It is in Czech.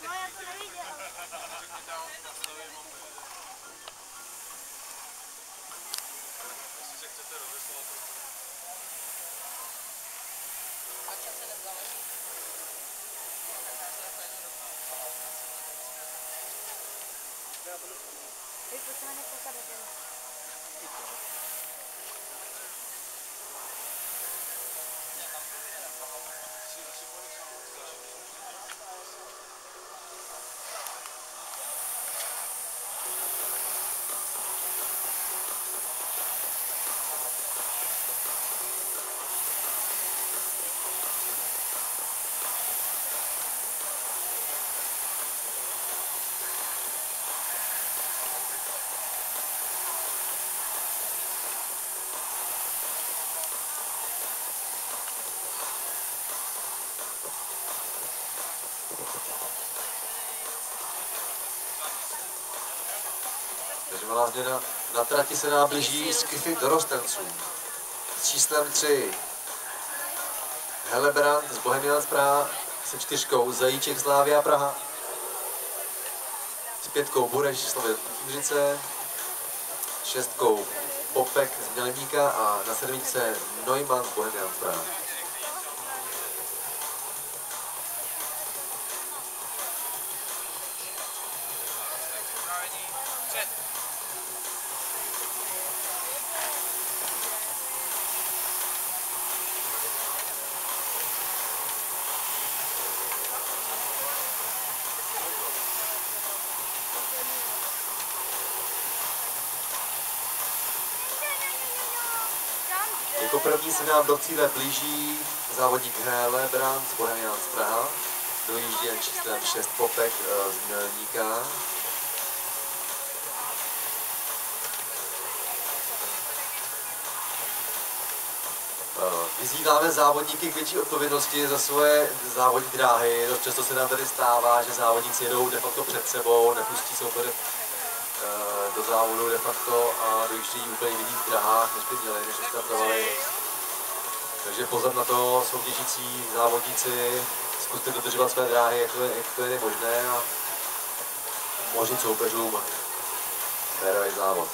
No, já to neviděl. Jestli se chcete rozeslat. A čas se nezáleží. Vy pojďte na ně koukat do těla. Takže malá změna. Na trati se nám blíží skify dorostenců. S číslem 3 Helebrand z Bohemians Praha, se 4 Zajíček Slavia Praha, s 5 Bureš Slovenské Jindřice, 6 Popek z Mělníka a na 7 Neumann z Bohemians Praha. Jako první se nám do cíle blíží závodník Helebrand z Bohemians Praha, dojíždí jen číslem 6 Popek z Mělníka. Vyzýváme závodníky k větší odpovědnosti za svoje závodní dráhy. Dost často se nám tady stává, že závodníci jedou de facto před sebou, nepustí soupeře do závodu de facto a dojíždějí úplně v jiných dráhách, než by měli, než startovali. Takže pozor na to, soutěžící závodníci, zkuste dodržovat své dráhy, jak to je možné a umožnit soupeřům férový závod.